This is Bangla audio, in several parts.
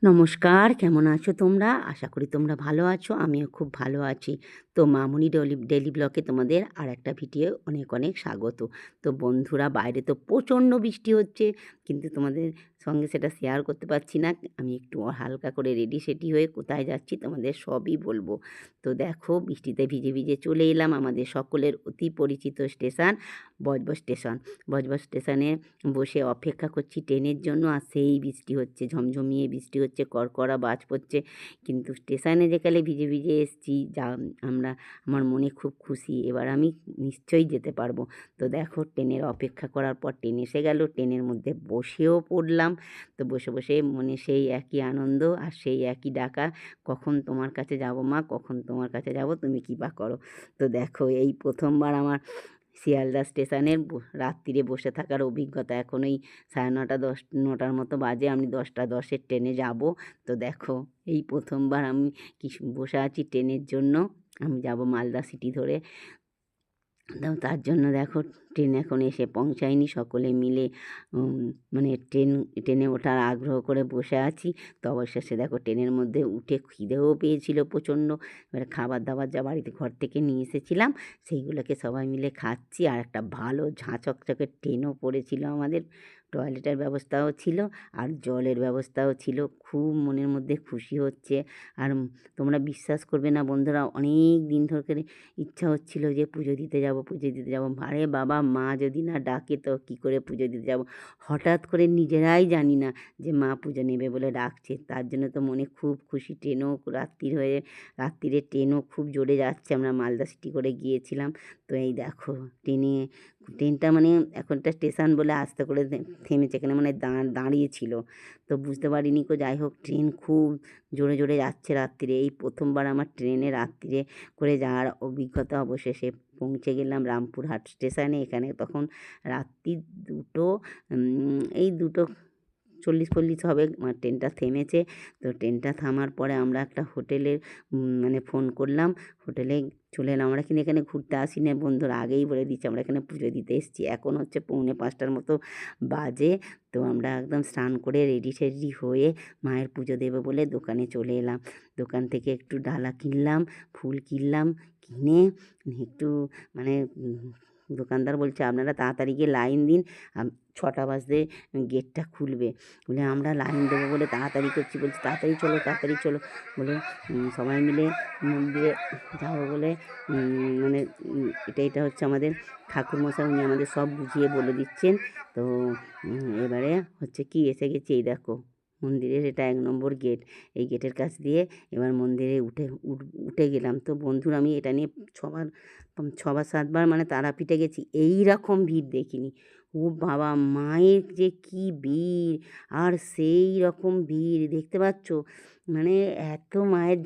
নমস্কার, কেমন আছো তোমরা? আশা করি তোমরা ভালো আছো। আমিও খুব ভালো আছি। তো মামুনি ডেইলি ব্লগে তোমাদের আরেকটা ভিডিও অনেক অনেক স্বাগত। তো বন্ধুরা, বাইরে তো প্রচণ্ড বৃষ্টি হচ্ছে, কিন্তু তোমাদের সঙ্গে সেটা শেয়ার করতে পারছি না। আমি একটু হালকা করে রেডি-সেডি হয়ে কোথায় যাচ্ছি তোমাদের সবই বলবো। তো দেখো, বৃষ্টিতে ভিজে ভিজে চলে এলাম আমাদের সকলের অতি পরিচিত স্টেশন, বজবজ স্টেশন। বজবজ স্টেশনে বসে অপেক্ষা করছি ট্রেনের জন্য, আর সেই বৃষ্টি হচ্ছে, ঝমঝমিয়ে বৃষ্টি হচ্ছে, কড়কড়া বাজ পড়ছে। কিন্তু স্টেশনে যেকালে ভিজে ভিজে এসছি, আমার মনে খুব খুশি, এবার আমি নিশ্চয়ই যেতে পারবো। তো দেখো, ট্রেনের অপেক্ষা করার পর ট্রেন এসে গেল, ট্রেনের মধ্যে বসেও পড়লাম। তো বসে বসে মনে সেই একই আনন্দ আর সেই একই ডাকা, কখন তোমার কাছে যাব মা, কখন তোমার কাছে যাব, তুমি কী বা করো। তো দেখো, এই প্রথমবার আমার শিয়ালদা স্টেশনের রাত্রিরে বসে থাকার অভিজ্ঞতা। এখন ওই 9:30 মতো বাজে, আমি 10:10-এর ট্রেনে যাব। তো দেখো, এই প্রথমবার আমি বসে আছি ট্রেনের জন্য। আমি যাব মালদা সিটি ধরে। তার জন্য দেখো, ট্রেন এখন এসে পৌঁছায়নি। সকলে মিলে মানে ট্রেনে ওঠার আগ্রহ করে বসে আছি। তো অবশেষে দেখো, ট্রেনের মধ্যে উঠে খিদেও পেয়েছিল প্রচণ্ড। এবারে খাবার দাবার যা বাড়িতে ঘর থেকে নিয়ে এসেছিলাম, সেইগুলোকে সবাই মিলে খাচ্ছি। আর একটা ভালো ঝাঁ চকচকে ট্রেনও পড়েছিল আমাদের। টয়লেটের ব্যবস্থাও ছিল, আর জলের ব্যবস্থাও ছিল। খুব মনের মধ্যে খুশি হচ্ছে। আর তোমরা বিশ্বাস করবে না বন্ধুরা, অনেক দিন ধরে ইচ্ছা হচ্ছিল যে পুজো দিতে যাব, পুজো দিতে যাব। আরে বাবা, মা যদি না ডাকে তো কী করে পুজো দিতে যাব। হঠাৎ করে নিজেরাই জানি না যে মা পুজো নেবে বলে ডাকছে। তার জন্য তো মনে খুব খুশি। রাত্রিরে ট্রেনও খুব জোরে যাচ্ছে। আমরা মালদা সিটি করে গিয়েছিলাম। তো এই দেখো, ট্রেনটা মানে এখন একটা স্টেশন বলে আস্তে করে থেমেছে, এখানে মানে দাঁড়িয়েছিল। তো বুঝতে পারিনি কো। যাই হোক, ট্রেন খুব জোরে জোরে যাচ্ছে রাত্রিরে। এই প্রথমবার আমার ট্রেনে রাত্রিরে করে যাওয়ার অভিজ্ঞতা। অবশেষে পৌঁছে গেলাম রামপুরহাট স্টেশনে। এখানে তখন রাত্রি 2টো, এই 2:40-40 হবে, ট্রেনটা থেমেছে। তো ট্রেনটা থামার পরে আমরা একটা হোটেলের মানে ফোন করলাম, হোটেলে চলে এলাম। আমরা কিন্তু এখানে ঘুরতে আসি না বন্ধুরা, আগেই বলে দিচ্ছি, আমরা এখানে পুজো দিতে এসেছি। এখন হচ্ছে 4:45টার মতো বাজে। তো আমরা একদম স্নান করে রেডি হয়ে মায়ের পুজো দেবো বলে দোকানে চলে এলাম। দোকান থেকে একটু ডালা কিনলাম, ফুল কিনলাম। কিনে একটু মানে দোকানদার বলছে, আপনারা তাড়াতাড়ি গিয়ে লাইন দিন, 6টা বাজতে গেটটা খুলবে। বলে আমরা লাইন দেবো বলে তাড়াতাড়ি করছি। বলছি তাড়াতাড়ি চলো, তাড়াতাড়ি চলো বলে সবাই মিলে মন্দিরে যাবো বলে মানে এটা হচ্ছে আমাদের ঠাকুরমশাই, উনি আমাদের সব বুঝিয়ে বলে দিচ্ছেন। তো এবারে হচ্ছে কি, এসে গেছি। এই দেখো, মন্দিরের এটা 1 নম্বর গেট। এই গেটের কাছ দিয়ে এবার মন্দিরে উঠে গেলাম। তো বন্ধুরা, আমি এটা নিয়ে 6বার 7বার মানে তারাপীঠে গেছি, এই রকম ভিড় দেখিনি। ও বাবা, মায়ের যে কী ভিড়! আর সেই রকম ভিড় দেখতে পাচ্ছ, মানে এত মায়ের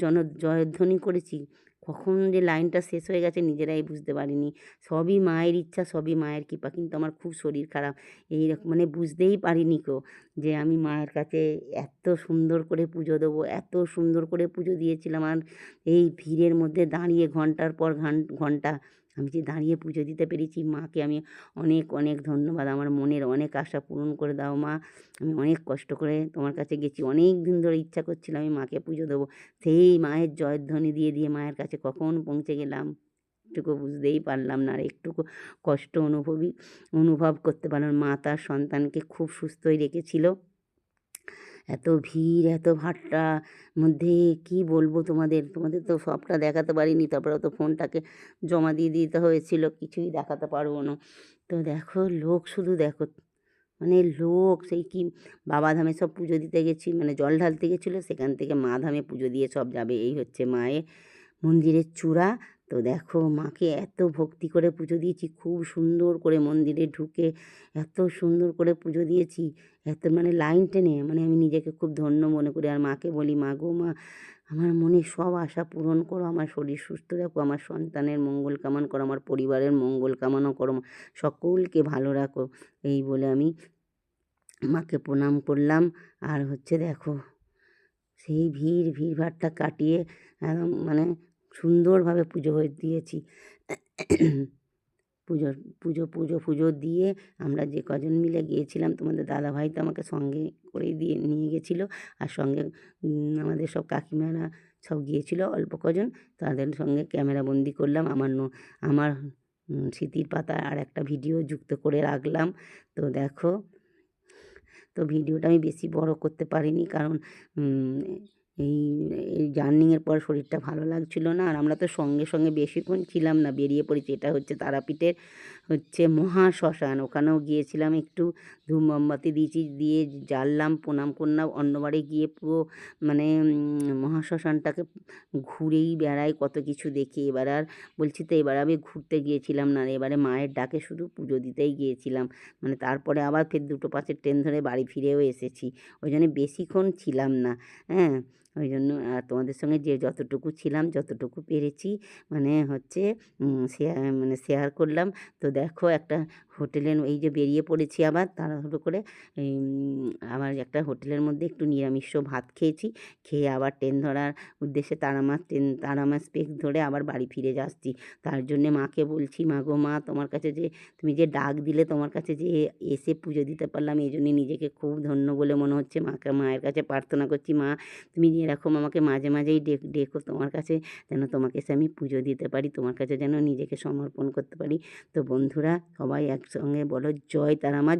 জয়ধ্বনি করেছি, কখন যে লাইনটা শেষ হয়ে গেছে নিজেরাই বুঝতে পারিনি। সবই মায়ের ইচ্ছা, সবই মায়ের কৃপা। কিন্তু আমার খুব শরীর খারাপ, এই রকম মানে বুঝতেই পারিনি যে আমি মায়ের কাছে এত সুন্দর করে পুজো দেবো। এত সুন্দর করে পুজো দিয়েছিলাম। আর এই ভিড়ের মধ্যে দাঁড়িয়ে ঘন্টার পর ঘন্টা আমি যে দাঁড়িয়ে পুজো দিতে পেরেছি, মাকে আমি অনেক অনেক ধন্যবাদ। আমার মনের অনেক আশা পূরণ করে দাও মা। আমি অনেক কষ্ট করে তোমার কাছে গেছি, অনেক দিন ধরে ইচ্ছা করছিল আমি মাকে পুজো দেবো। সেই মায়ের জয়ধ্বনি দিয়ে দিয়ে মায়ের কাছে কখন পৌঁছে গেলাম, একটুকু বুঝতেই পারলাম না। আর একটুকু কষ্ট অনুভব করতে পারলাম। মা তার সন্তানকে খুব সুস্থই রেখেছিল। এত ভিড়, এত ভাট্টা মধ্যে কী বলবো তোমাদের তো সবটা দেখাতে পারিনি। তারপরে তো ফোনটাকে জমা দিয়ে দিতে হয়েছিল, কিছুই দেখাতে পারবো না। তো দেখো, লোক শুধু দেখো, মানে লোক সেই কি, বাবাধামে সব পুজো দিতে গেছি, মানে জল ঢালতে গেছিলো, সেখান থেকে মা ধামে পুজো দিয়ে সব যাবে। এই হচ্ছে মায়ের মন্দিরের চূড়া। তো দেখো, মাকে এত ভক্তি করে পুজো দিয়েছি, খুব সুন্দর করে মন্দিরে ঢুকে এত সুন্দর করে পুজো দিয়েছি, এত মানে লাইন টেনে, মানে আমি নিজেকে খুব ধন্য মনে করি। আর মাকে বলি, মা গো মা, আমার মনে সব আশা পূরণ করো, আমার শরীর সুস্থ রাখো, আমার সন্তানের মঙ্গল কামনা করো, আমার পরিবারের মঙ্গল কামনা করো, সকলকে ভালো রাখো। এই বলে আমি মাকে প্রণাম করলাম। আর হচ্ছে দেখো, সেই ভিড়ভাট্টা কাটিয়ে একদম মানে সুন্দরভাবে পুজো দিয়েছি। পুজো পুজো দিয়ে আমরা যে কজন মিলে গিয়েছিলাম, তোমাদের দাদাভাই তো আমাকে সঙ্গে করে দিয়ে নিয়ে গেছিলো, আর সঙ্গে আমাদের সব কাকিমারা সব গিয়েছিল অল্প কজন। তাদের সঙ্গে ক্যামেরা বন্দি করলাম, আমার স্মৃতির পাতায় আর একটা ভিডিও যুক্ত করে রাখলাম। তো দেখো, তো ভিডিওটা আমি বেশি বড় করতে পারিনি, কারণ এই এই জার্নিংয়ের পর শরীরটা ভালো লাগছিল না, আর আমরা তো সঙ্গে সঙ্গে বেশিক্ষণ ছিলাম না, বেরিয়ে পড়েছি। এটা হচ্ছে তারাপীঠের মহাশ্মশান, ওখানেও গিয়েছিলাম, একটু ধূপ মোমবাতি দিয়ে জ্বাললাম, প্রণাম করলাম। অন্যবারে গিয়ে পুরো মানে মহাশ্মশানটাকে ঘুরেই বেড়াই, কত কিছু দেখি। এবার আর বলছি তো, এবার আমি ঘুরতে গিয়েছিলাম না, এবারে মায়ের ডাকে শুধু পুজো দিতেই গিয়েছিলাম। মানে তারপরে আবার ফের 2:05 ট্রেন ধরে বাড়ি ফিরেও এসেছি, ওই জন্য বেশিক্ষণ ছিলাম না। হ্যাঁ, ওই জন্য আর তোমাদের সঙ্গে যে যতটুকু ছিলাম, যতটুকু পেরেছি মানে হচ্ছে শেয়ার করলাম। তো দেখো, একটা হোটেলের এই যে বেরিয়ে পড়েছি আবার তাড়াহুড়ো করে, আবার একটা হোটেলের মধ্যে একটু নিরামিষ ভাত খেয়েছি, খেয়ে আবার ট্রেন ধরার উদ্দেশ্যে তারামা এক্সপ্রেস ধরে আবার বাড়ি ফিরে যাচ্ছি। তার জন্যে মাকে বলছি, মা গো মা, তোমার কাছে যে তুমি যে ডাক দিলে, তোমার কাছে যে এসে পুজো দিতে পারলাম, এই জন্যে নিজেকে খুব ধন্য বলে মনে হচ্ছে। মায়ের কাছে প্রার্থনা করছি, মা তুমি এরকম আমাকে মাঝে মাঝেই ডেকো তোমার কাছে, যেন তোমাকে এসে আমি পুজো দিতে পারি, তোমার কাছে যেন নিজেকে সমর্পণ করতে পারি। তো বন্ধুরা, সবাই একসঙ্গে বলো, জয় তারা মা।